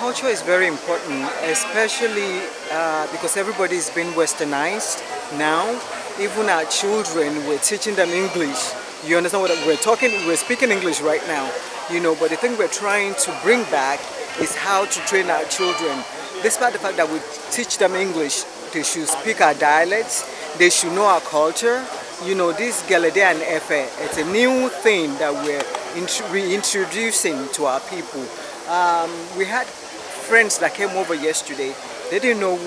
culture is very important, especially because everybody's been westernized now. Even our children, we're teaching them English. You understand what we're talking? We're speaking English right now, but the thing we're trying to bring back is how to train our children. Despite the fact that we teach them English, they should speak our dialects, they should know our culture. This Gelede and Efe, it's a new thing that we're reintroducing to our people. We had friends that came over yesterday. They didn't know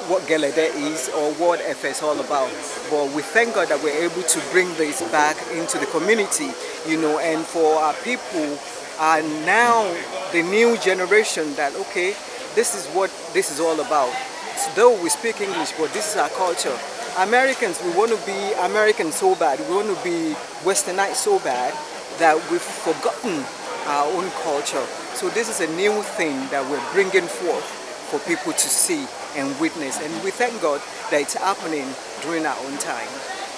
what Gelede is or what Efe is all about. But we thank God that we're able to bring this back into the community, and for our people now the new generation that, okay, this is what this is all about. So though we speak English, but this is our culture. Americans, we want to be American so bad, we want to be westernized so bad that we've forgotten our own culture. So this is a new thing that we're bringing forth for people to see and witness. And we thank God that it's happening during our own time.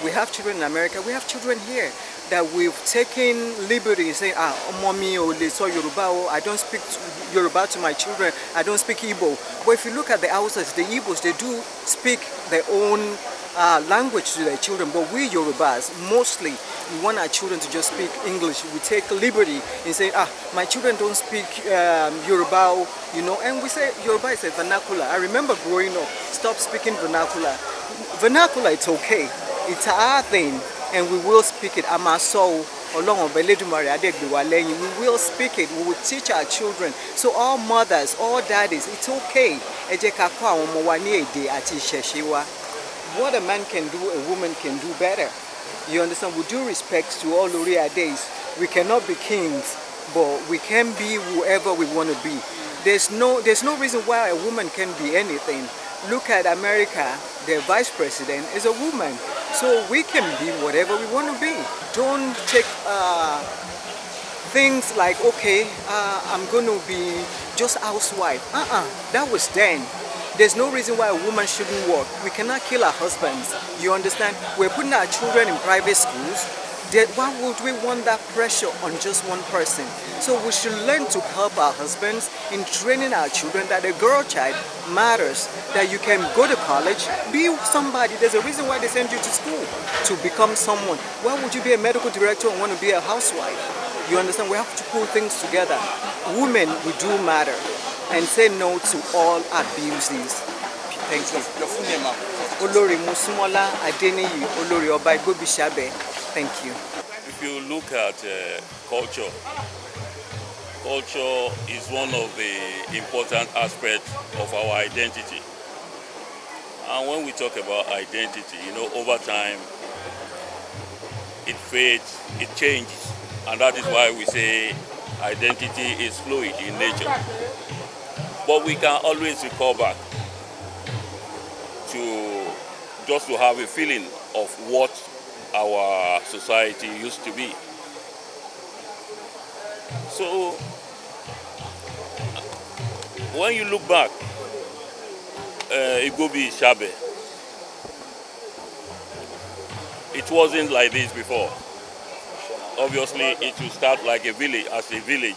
We have children in America, we have children here that we've taken liberty in saying, mommy, or they saw Yoruba, or I don't speak Yoruba to my children, I don't speak Igbo. But if you look at the Hausas, the Igbos, they do speak their own language to their children. But we Yorubas, mostly, we want our children to just speak English. We take liberty in saying, my children don't speak Yoruba, and we say Yoruba is a vernacular. I remember growing up, stop speaking vernacular. Vernacular, it's okay. It's our thing, and we will speak it. I'm our soul. We will speak it. We will teach our children. So all mothers, all daddies, it's okay. What a man can do, a woman can do better. You understand? With due respect to all Luria days, we cannot be kings, but we can be whoever we want to be. There's no reason why a woman can be anything. Look at America, their vice president is a woman. So we can be whatever we want to be. Don't take things like, okay, I'm going to be just housewife. That was then. There's no reason why a woman shouldn't work. We cannot kill our husbands. You understand? We're putting our children in private schools. Why would we want that pressure on just one person? So we should learn to help our husbands in training our children that a girl child matters, that you can go to college, be somebody. There's a reason why they send you to school, to become someone. Why would you be a medical director and want to be a housewife? You understand? We have to pull things together. Women, we do matter. And say no to all abuses. Thank you. Your full name, ma'am? Olori Musumola Adeniyi Olori Oba Gbobisabe. Thank you. If you look at culture is one of the important aspects of our identity. And when we talk about identity, over time, it fades, it changes. And that is why we say identity is fluid in nature. But we can always recall back to have a feeling of what our society used to be. So when you look back, Gbobisabe, it wasn't like this before. Obviously, it will start like a village, as a village,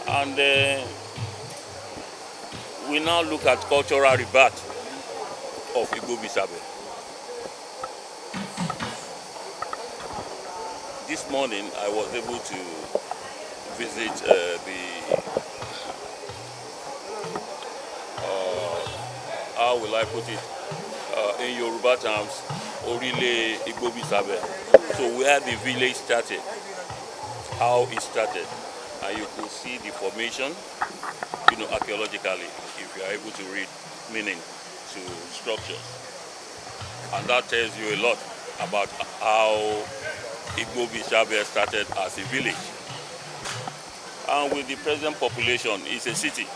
And we now look at cultural rebirth of Gbobisabe. This morning, I was able to visit how will I put it, in Yoruba terms, Orile Gbobisabe. So where the village started, how it started. And you could see the formation, archaeologically, if you are able to read meaning to structures. And that tells you a lot about how Gbobisabe started as a village. And with the present population, it's a city.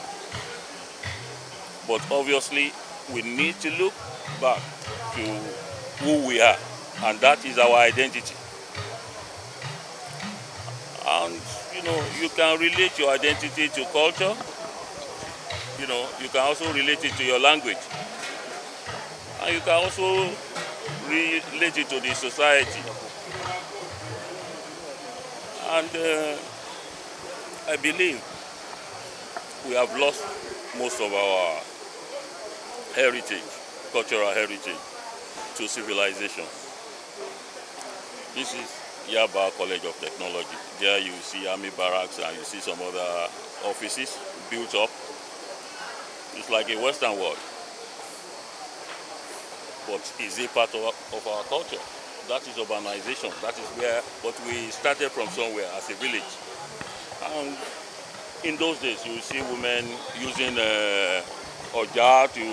But obviously, we need to look back to who we are, and that is our identity. And you can relate your identity to culture. You can also relate it to your language. And you can also relate it to the society. And I believe we have lost most of our heritage, cultural heritage, to civilization. This is Yaba College of Technology. There you see army barracks and you see some other offices built up. It's like a Western world, but it's a part of our culture. That is urbanization. That is where, but we started from somewhere as a village. And in those days, you see women using oja to,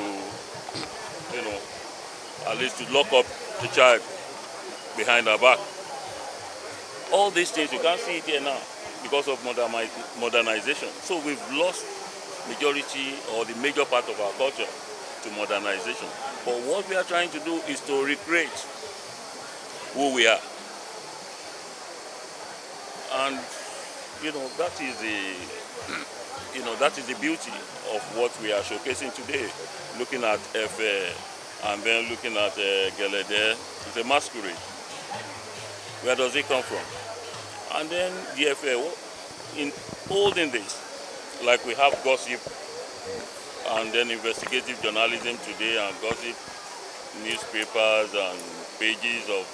at least to lock up the child behind her back. All these things, you can't see it here now because of modernization. So we've lost majority or the major part of our culture to modernization. But what we are trying to do is to recreate who we are. And that is the beauty of what we are showcasing today. Looking at Efe and then looking at Gelede, it's a masquerade. Where does it come from? And then the Efe, in olden days, like we have gossip and then investigative journalism today and gossip newspapers and pages of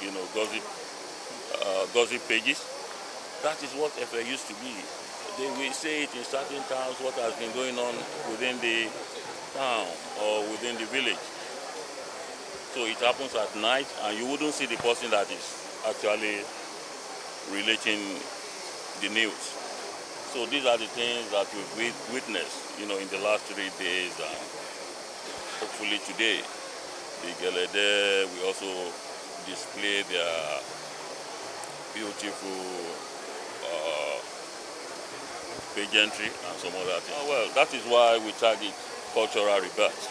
gossip pages. That is what Efe used to be. They will say it in certain towns what has been going on within the town or within the village. So it happens at night and you wouldn't see the person that is actually relating the news. So these are the things that we've witnessed, in the last 3 days and hopefully today. The Gelede, we also display their beautiful pageantry and some other things. Well, that is why we target cultural rebirth,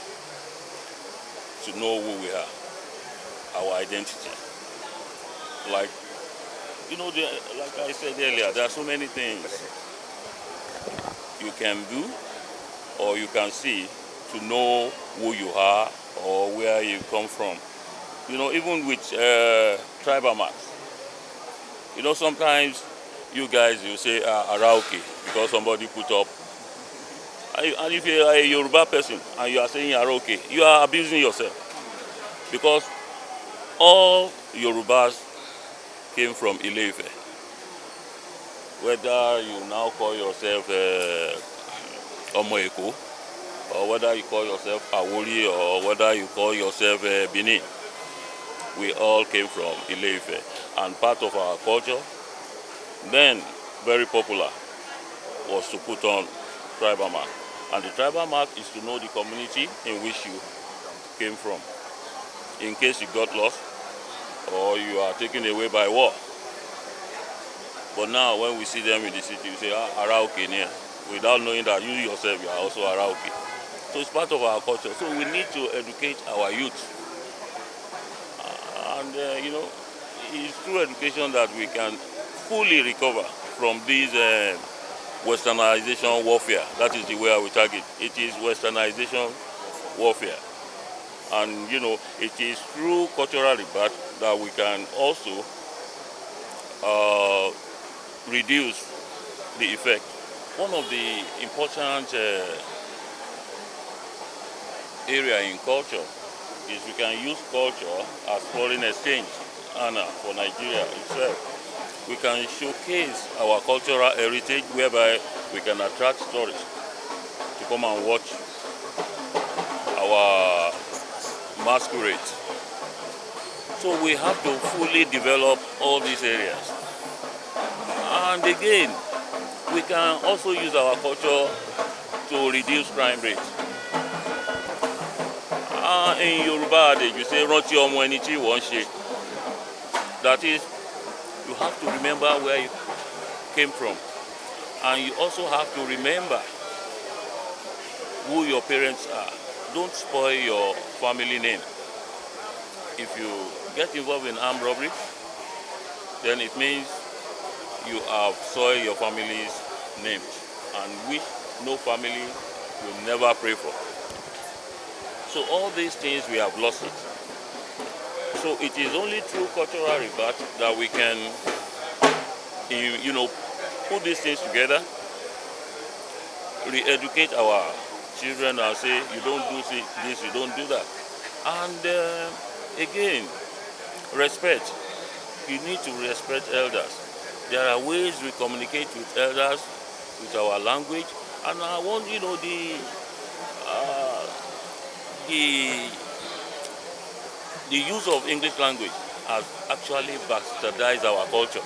to know who we are, our identity. Like I said earlier, there are so many things you can do or you can see to know who you are or where you come from. Even with tribal marks. Sometimes you guys, you say Arauke because somebody put up. And if you are a Yoruba person and you are saying Arauke, you are abusing yourself. Because all Yorubas came from Ile-Ife. Whether you now call yourself Omo Eko, or whether you call yourself Awori, or whether you call yourself Benin, we all came from Ile-Ife. And part of our culture, then very popular, was to put on tribal mark. And the tribal mark is to know the community in which you came from, in case you got lost or you are taken away by war. But now when we see them in the city, we say, Arauke near, without knowing that you yourself, you are also Arauke. So it's part of our culture. So we need to educate our youth. And, it's through education that we can fully recover from this westernization warfare. That is the way I will target. It is westernization warfare. And, it is through cultural rebirth that we can also reduce the effect. One of the important area in culture is we can use culture as foreign exchange for Nigeria itself. We can showcase our cultural heritage whereby we can attract tourists to come and watch our masquerades. So we have to fully develop all these areas. And again, we can also use our culture to reduce crime rates. In Yoruba, you say, "Rántí ọmọ ẹni tí wọ́n ṣe." That is, you have to remember where you came from. And you also have to remember who your parents are. Don't spoil your family name. If you get involved in armed robbery, then it means you have soiled your family's name, and which no family will never pray for. So all these things, we have lost it. So it is only through cultural rebirth that we can, put these things together re-educate our children and say, you don't do this, you don't do that. And again, respect. You need to respect elders. There are ways we communicate with elders with our language, and I want the the use of English language has actually bastardized our culture.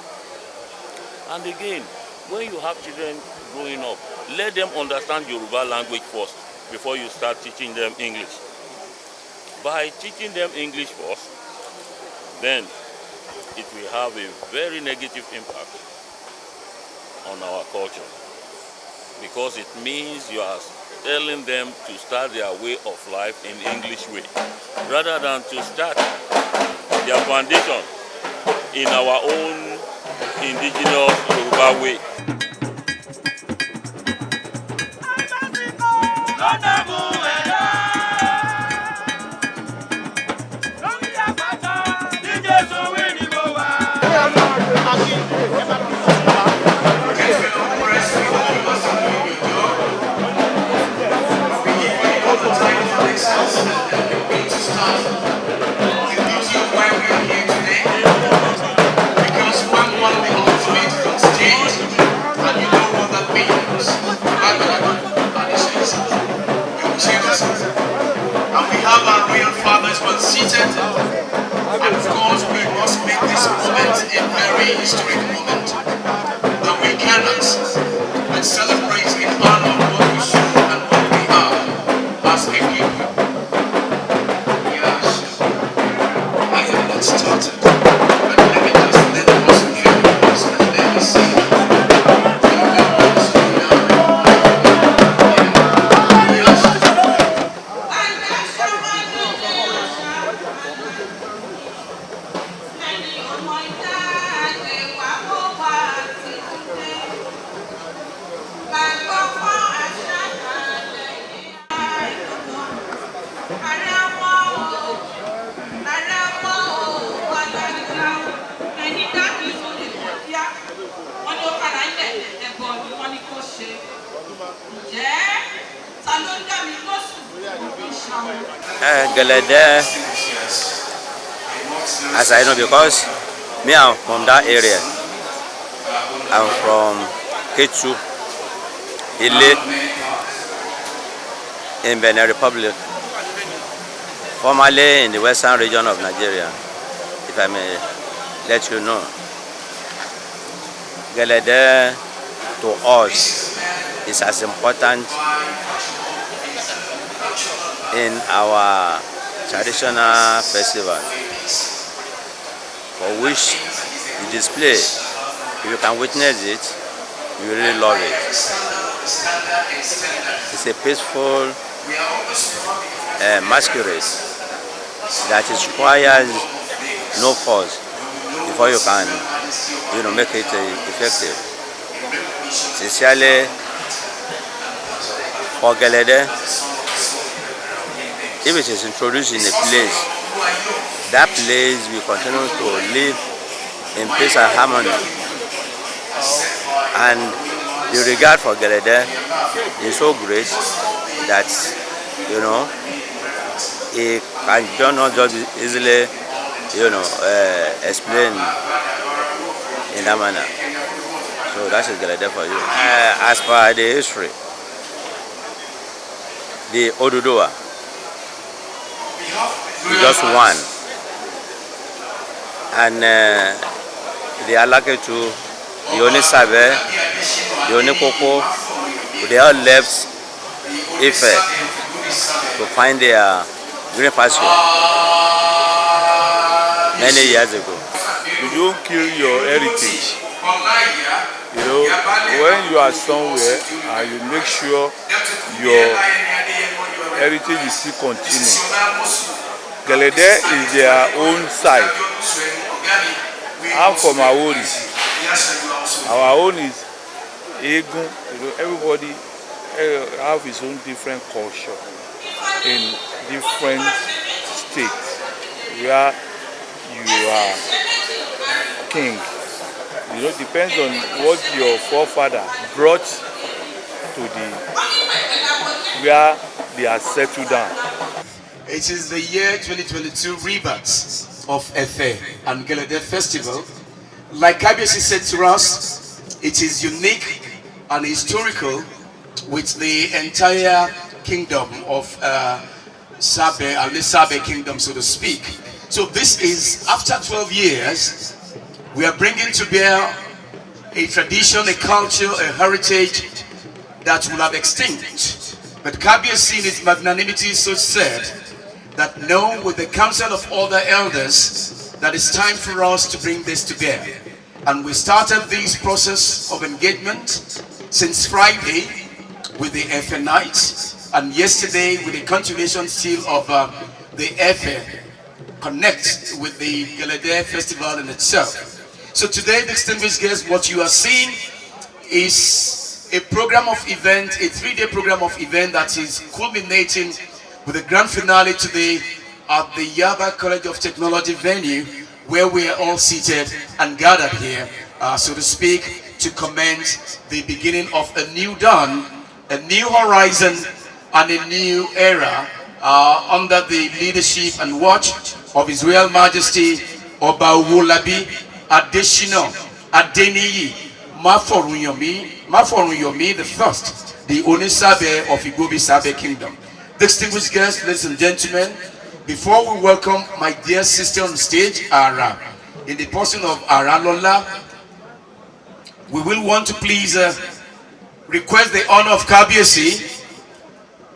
And again, when you have children growing up, let them understand Yoruba language first before you start teaching them English. By teaching them English first, then it will have a very negative impact on our culture, because it means you are telling them to start their way of life in English way rather than to start their foundation in our own indigenous Yoruba way. Seated, and of course we must make this moment a very historic moment that we cannot and celebrate in honor of what we should and what we are as a people. Yes, I have not started, but let me just let us hear us and let me see. Gelede, as I know, because me, I'm from that area. I'm from Ketsu, Ile, in Benin Republic, formerly in the western region of Nigeria, if I may let you know. Gelede to us is as important in our traditional festival, for which you display. If you can witness it, you really love it. It's a peaceful masquerade that requires no force before you can, make it effective. Sincerely, for Gelede, if it is introduced in a place, that place will continue to live in peace and harmony. And the regard for Gelede is so great that, it cannot just easily, explain in that manner. So that is Gelede for you. As for the history, the Oduduwa is just one, and the Alaketu, the Unisabe, the Unikoko, they all left Ife to find their green pasture many years ago. You don't kill your heritage. When you are somewhere and you make sure your heritage is still continuing. Gelede is their own side. I'm from Awori. Our own is Egun. Everybody have his own different culture in different states where you are king. Depends on what your forefather brought to the where they are settled down. It is the year 2022 rebirth of Efe and Gelede Festival. Like Kabiyesi said to us, it is unique and historical with the entire kingdom of Sabe, and the Sabe kingdom, so to speak. So this is, after 12 years, we are bringing to bear a tradition, a culture, a heritage that will have extinct. But Kabiyesi in his magnanimity so said that no, with the council of all the elders, that it's time for us to bring this to bear. And we started this process of engagement since Friday with the Efe night, and yesterday with the continuation still of the Efe Connect with the Gelede Festival in itself. So today, distinguished guests, what you are seeing is a program of event, a 3-day program of event that is culminating with a grand finale today at the Yaba College of Technology venue, where we are all seated and gathered here, so to speak, to commence the beginning of a new dawn, a new horizon, and a new era under the leadership and watch of His Royal Majesty Oba Owolabi Adeshina Adeniyi Maforunyomi the First, the Onisabe of Gbobisabe Kingdom. Distinguished guests, ladies and gentlemen, before we welcome my dear sister on stage, Ara, in the person of Ara Lola, we will want to please request the honor of Kabiyesi,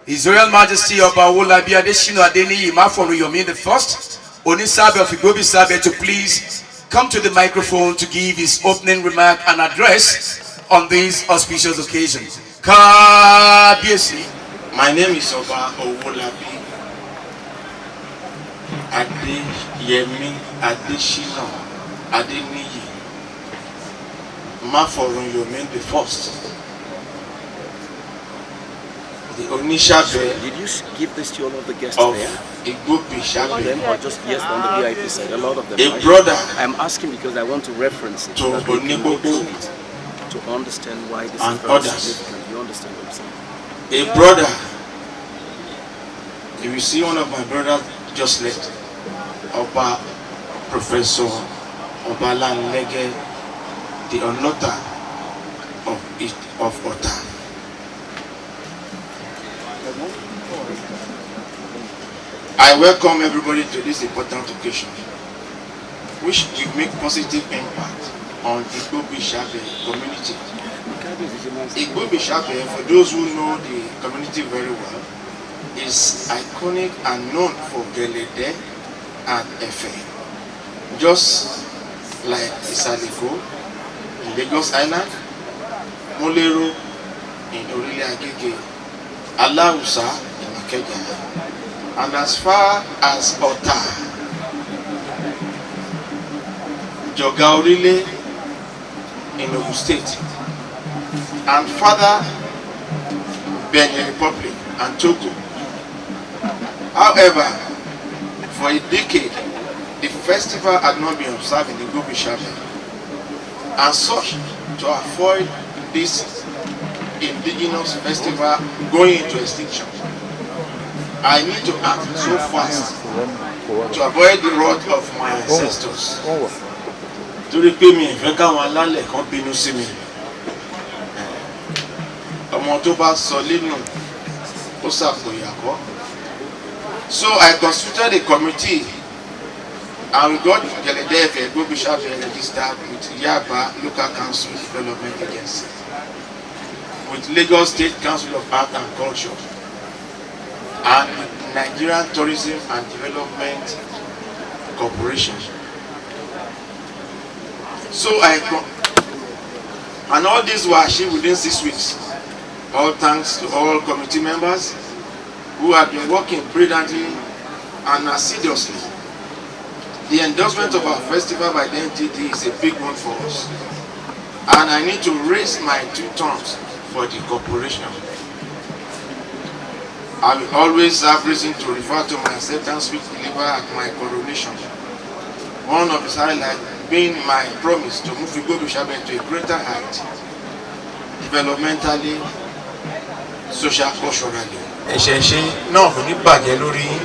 His Royal Majesty Oba Owolabi Adeshina Adeniyi Maforunyomi the First, Onisabe of Gbobisabe, to please come to the microphone to give his opening remark and address on this auspicious occasion. Kabiyesi. My name is Oba Owolabi Adeyemi Adeshina Adeniyi Maforunyomi the First, the Onisabe. Did you give this to all of the guests of there? Gbobisabe, Them or just yes on the VIP side? A lot of them. a right? brother I'm asking because I want to reference it to so that we can go through Onigbogbo it to understand why this and is very others. significant. You understand what I'm saying? a brother. If you see one of my brothers just left, Oba Professor Obalanlege, the Onota of Ota. I welcome everybody to this important occasion, which will make positive impact on the Gbobisabe community. Gbobisabe, for those who know the community very well, is iconic and known for Gelede and Efe. Just like Isaliko in Lagos Island, Molero in Orile Agege, Alausa in Ikeja, and as far as Ota, Joga Orile in Ogun State, and further Benin Republic and Togo. However, for a decade, the festival had not been observed in the Gbobisabe, and such to avoid this indigenous festival going into extinction, I need to act so fast to avoid the wrath of my ancestors. Torí pé mi ìfẹ́ káwọn alálẹ̀ kan bínú sí mi. Ọmọ tó bá sọ lẹ́nu ó ṣàpòyàkọ́. So I constituted a committee and we got Gelede Gbobisabe registered with Yaba Local Council Development Agency, with Lagos State Council of Art and Culture, and Nigerian Tourism and Development Corporation. So and all these were achieved within 6 weeks. All thanks to all committee members who have been working brilliantly and assiduously. The endorsement of our festival by the NTD is a big one for us. And I need to raise my 2 terms for the corporation. I will always have reason to refer to my acceptance speech delivered at my coronation. One of its highlights being my promise to move Gbobisabe to a greater height, developmentally, social culturally. Ẹ̀ṣẹ̀ṣe náà kò ní bàjẹ́ lórí yín.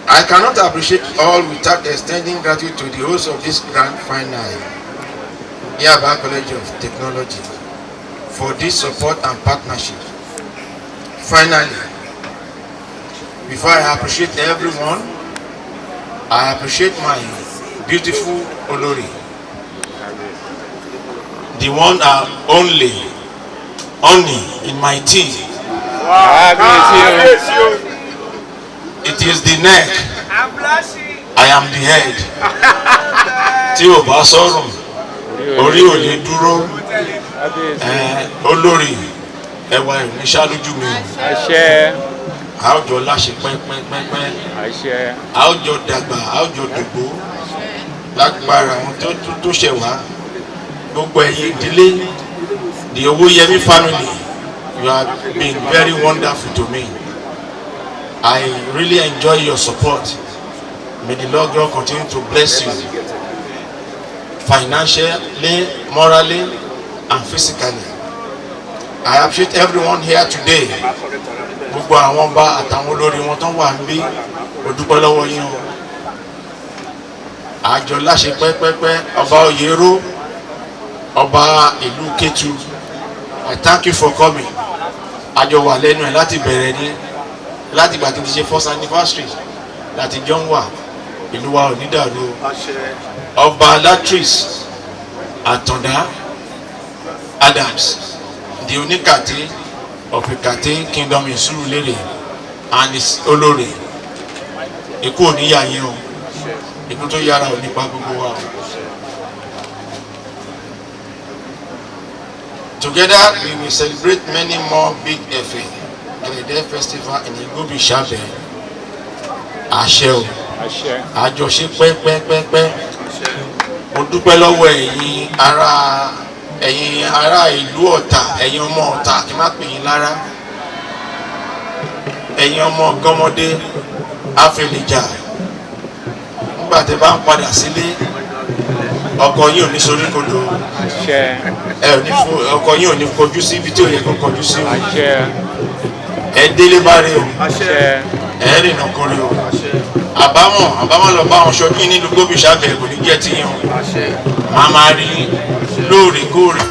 I cannot appreciate all without extending gratitude to the host of this grand final, Yaba College of Technology, for this support and partnership. Finally, before I appreciate everyone, I appreciate my beautiful Olori, the one and only honey in my tea. It is the neck. I am the head. Tí o bá sọ̀rọ̀, orí ò lè dúró. Olórí ẹwà ìrìnsà lójú mi. A ó jọ láṣẹ pẹ́pẹ́pẹ́pẹ́. A ó jọ dàgbà, a ó jọ dògbò. Lágbára àwọn tó ṣẹ̀ wá. Gbogbo ẹ̀yin ìdílé, the Owóyẹmí family, you have been very wonderful to me. I really enjoy your support. May the Lord God continue to bless you financially, morally, and physically. I appreciate everyone here today. Gbogbo àwọn ọba àtàwọn olórí wọn tán wà níbí, mo dúpẹ́ lọ́wọ́ yín o. Àjọ láṣẹ pẹ́pẹ́pẹ́ ọba Oyèrò, ọba ìlú Kétu. I thank you for coming. Àjọ wà lẹ́nu ẹ̀ láti bẹ̀rẹ̀ ní. Láti ìgbà tí ti ṣe first anniversary láti jọ ń wà ìlú wa ò ní dàrú. Ọba Latrice Àtàndá Adams, the Oníkàtí of Ìkàtí Kingdom in Surulere and his olórí. Ikú ò ní yà yín o, ikú tó yára ò ní pa gbogbo wa o. Together we will celebrate many more big events. Gelede festival in Gbobisabe. Àṣẹ o. Àjọṣe pẹ́pẹ́pẹ́pẹ́. Mo dúpẹ́ lọ́wọ́ ẹ̀yin ará ìlú Ọ̀tà, ẹ̀yin ọmọ Ọ̀tà kí n má pè yín lára. Ẹ̀yin ọmọ Gọ́mọdé Afẹ́lẹ́jà. Nígbà tí bá ń padà sílé, ọkọ yín ò ní sorí kodo. Ọkọ yín ò ní kọjú sí ibi tí ò yẹ kó kọjú sí o. Ẹ délé bá rí o. Ẹ rìnà kórè o. Àbámọ̀ lọ bá wọn ṣọdún nílùú Gbobisabe kò ní jẹ́ tiyín o. Màá máa rí lóòrèkóòrè.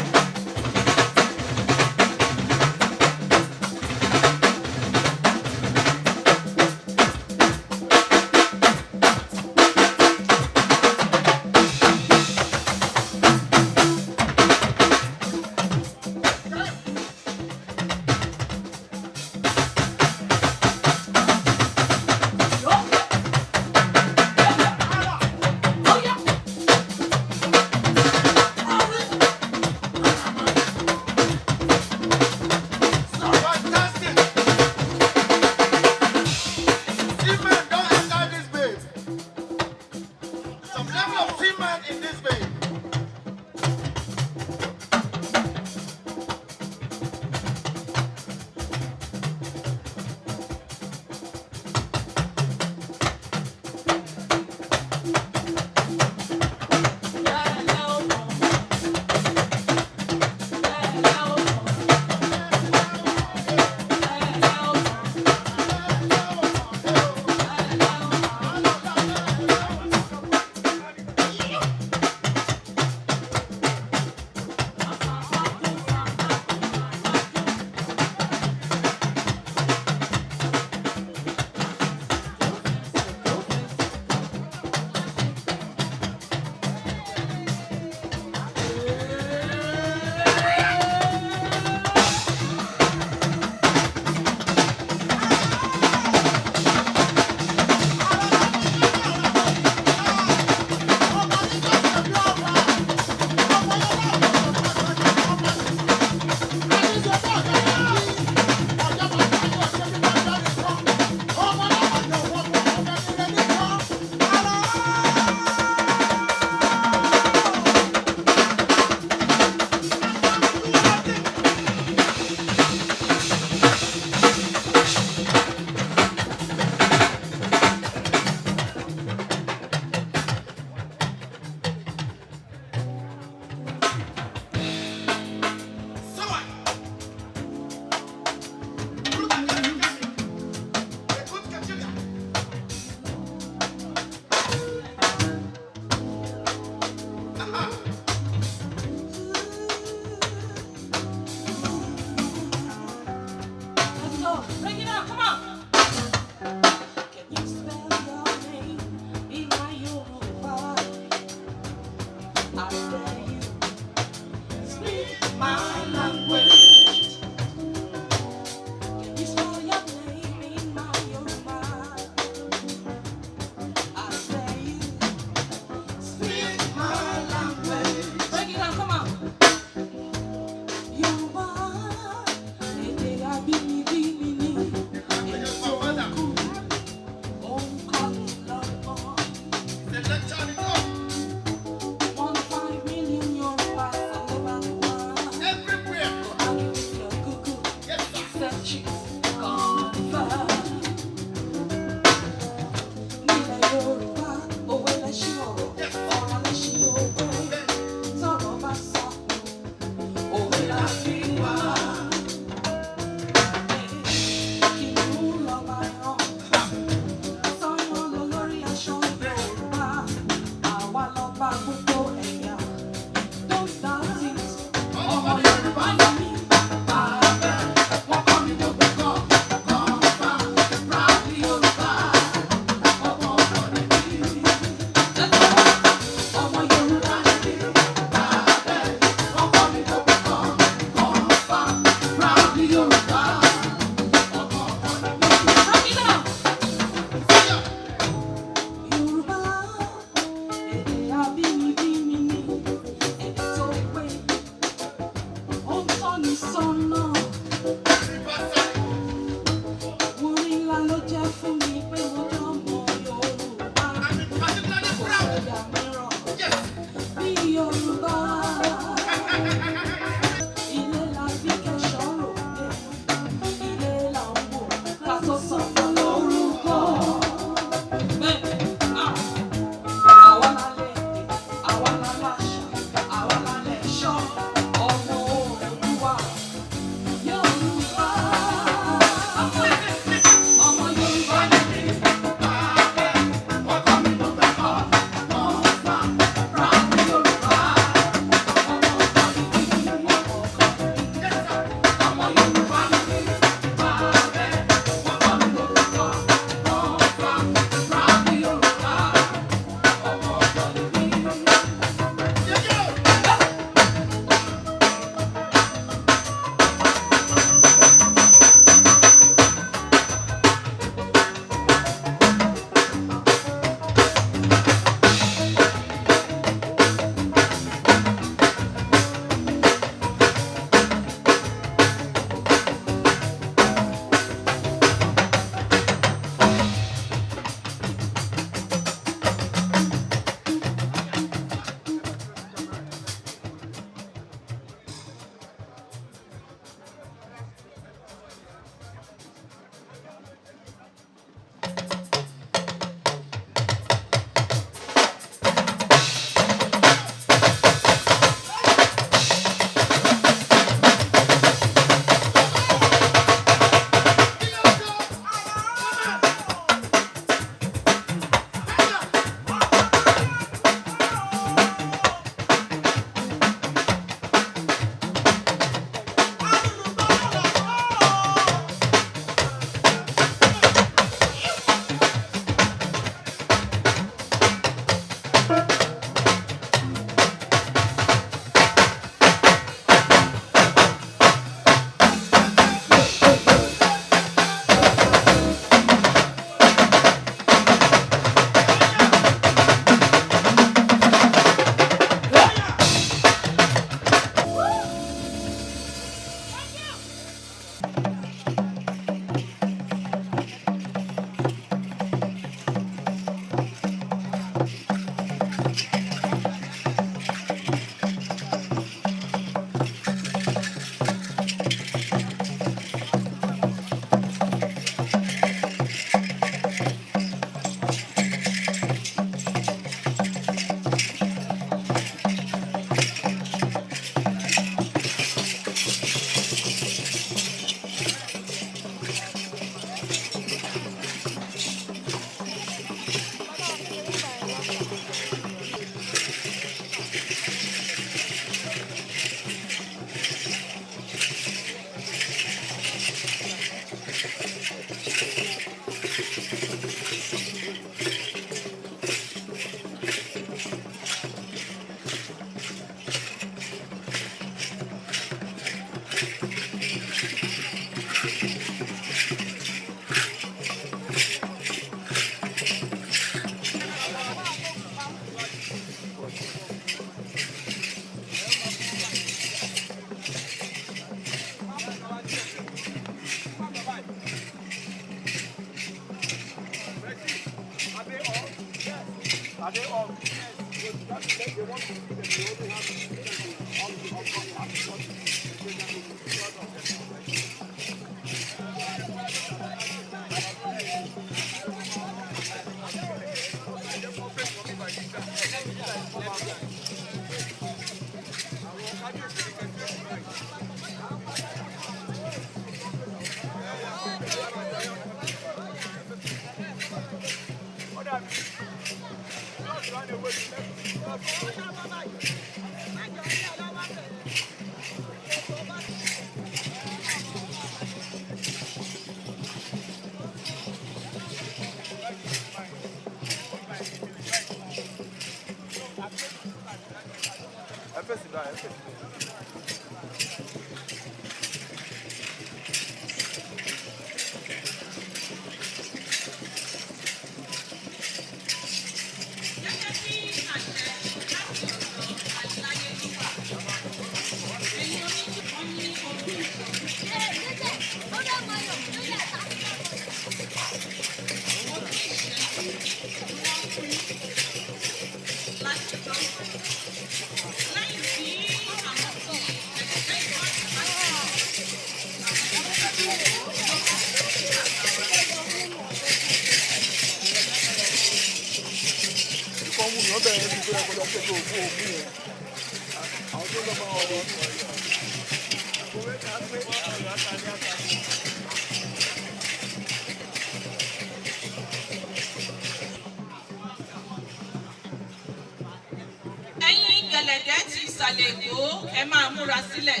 Ẹ̀yin Gelede ti ìsàlẹ̀ Èkó ẹ máa múra sílẹ̀.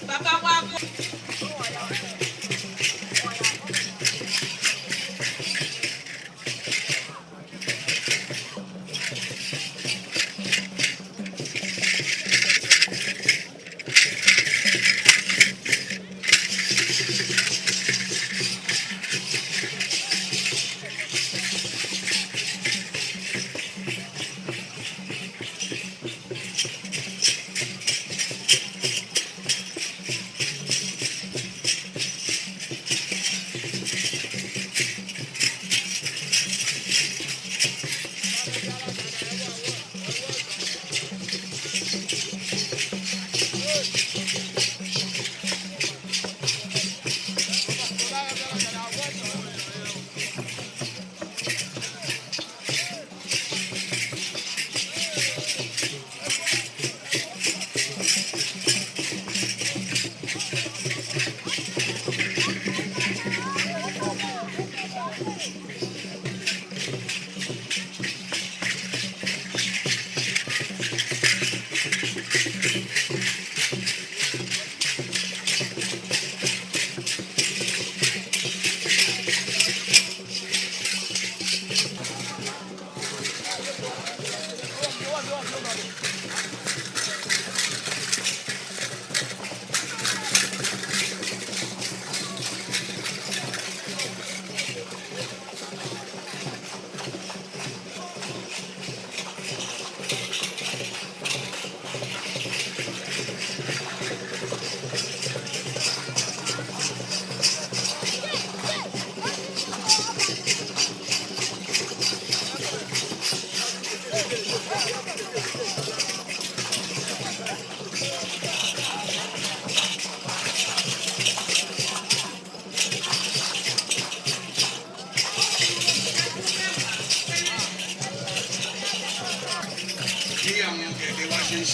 Bàbá wa kọ́.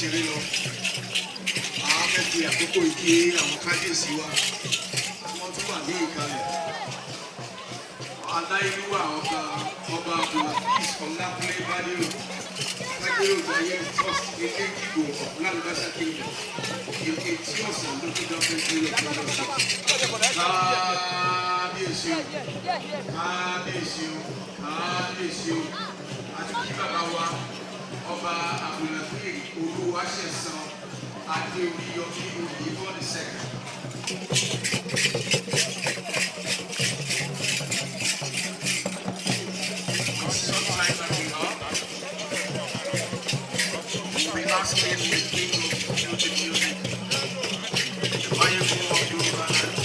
ṣeré lọ. Àwọn fẹ́ fi àkókò ìké àwọn kábíyèsí wa. Wọ́n tún wà ní ìkàlẹ̀. Aláìlúwà ọba Abdulaziz Ọlákúnlé Bádérò. Bádérò Jayé first ilé ìdìbò ọ̀pọ̀lọpọ̀ kingdom. Èké tí ọ̀sán ló ti dọ́pẹ́ sí ilé ìjọba. Kábíyèsí o, kábíyèsí o, kábíyèsí o. Àti kí bàbá wa ọba Abdulaziz Olúwaṣẹ̀san Adéoríyọmí Oyèbọ̀ II. Asking the king of music, the Bible of Yoruba land.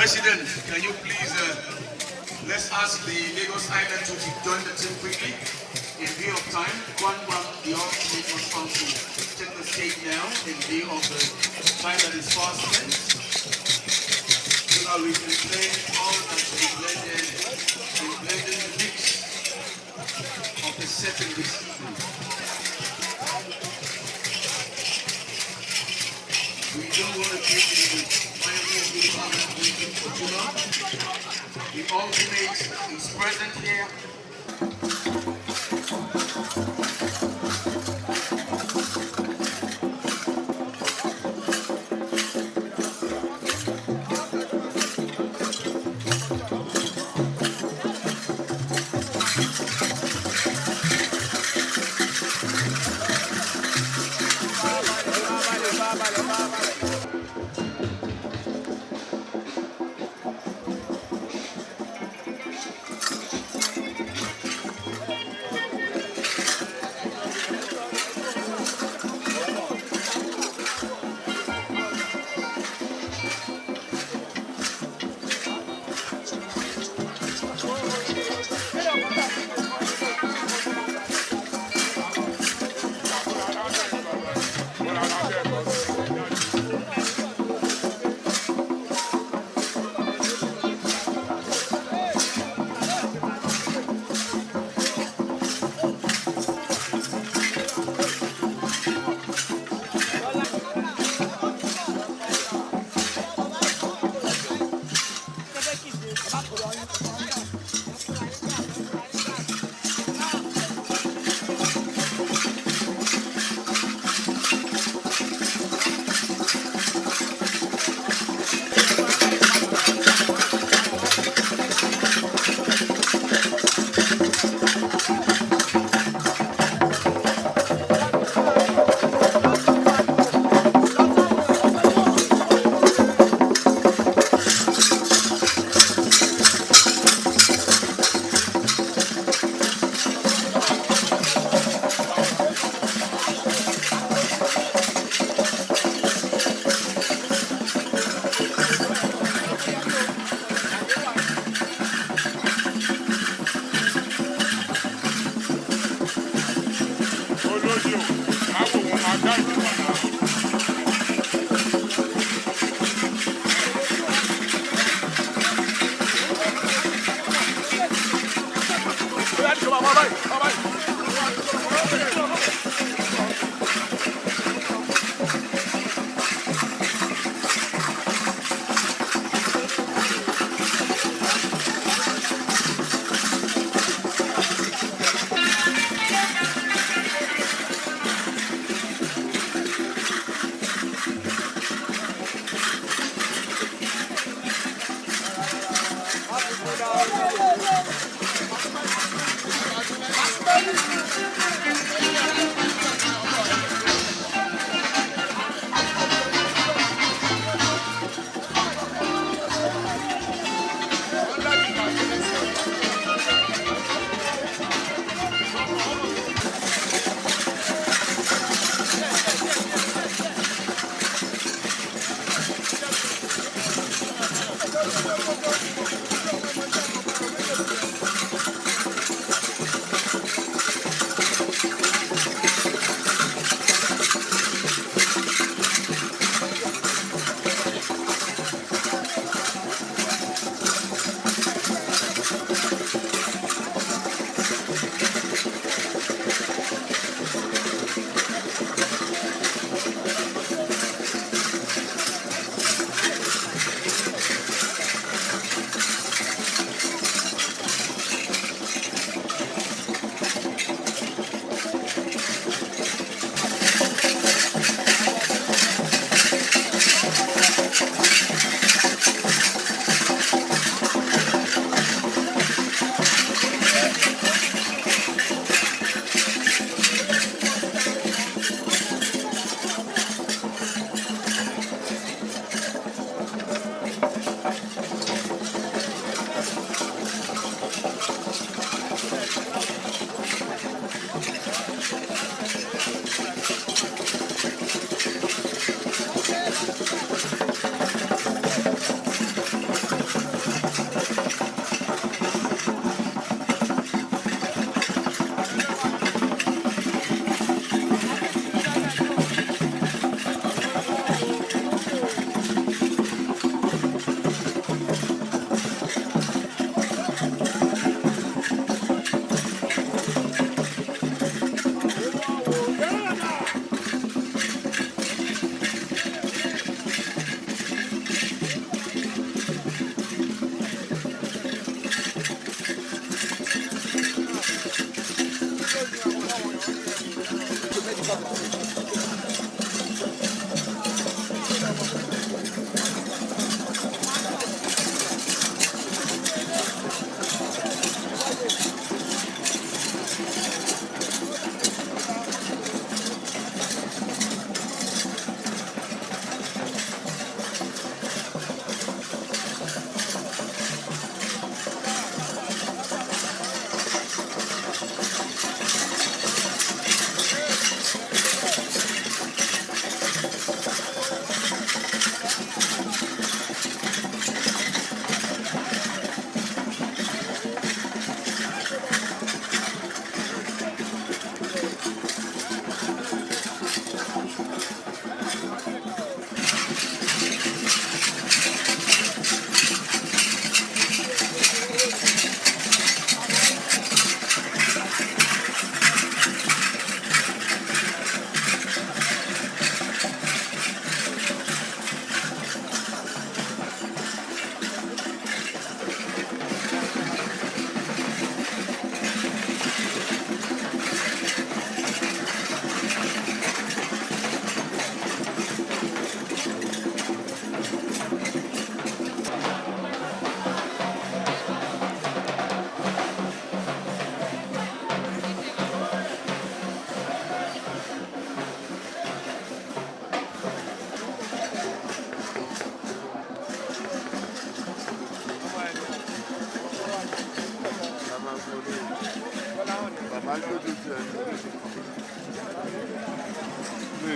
President, can you please let's ask the Lagos Island to join the team quickly in view of time. One the ultimate was found to take the stage now in view of the time that is fast spent. So that we can play all and to be blended in the mix of the setting this evening. We don't want to take it the ultimate is present here.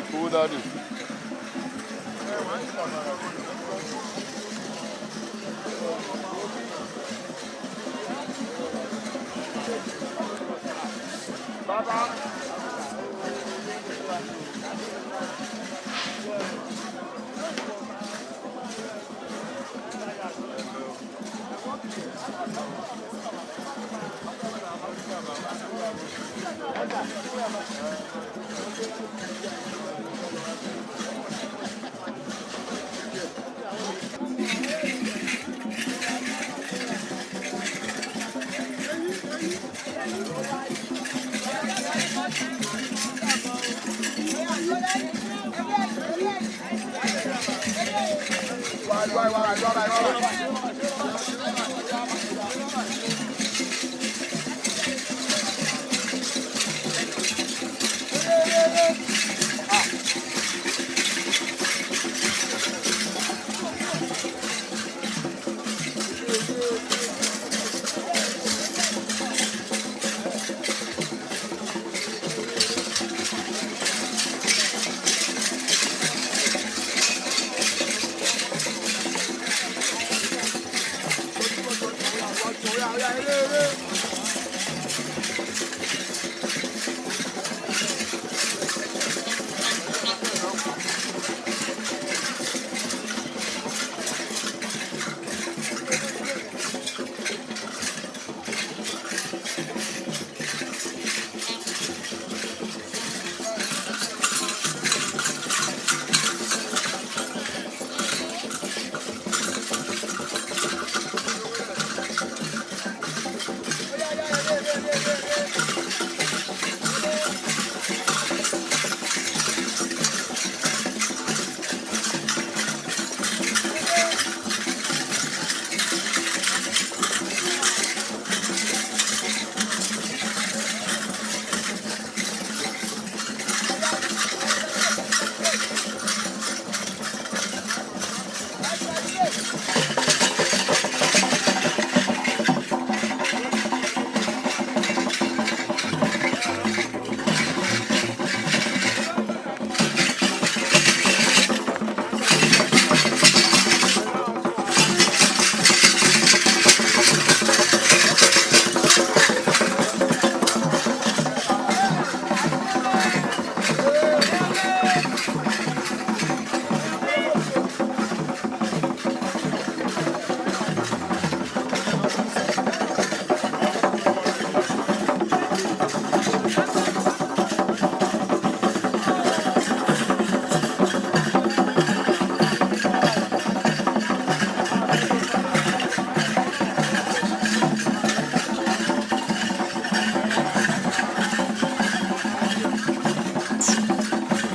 Cool daddy.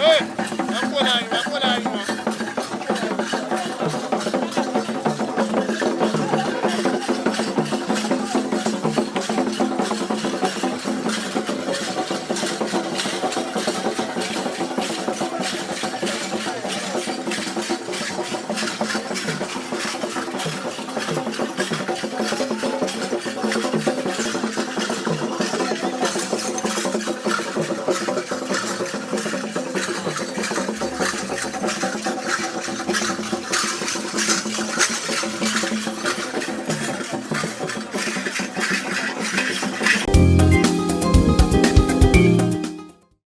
Hey, I'm going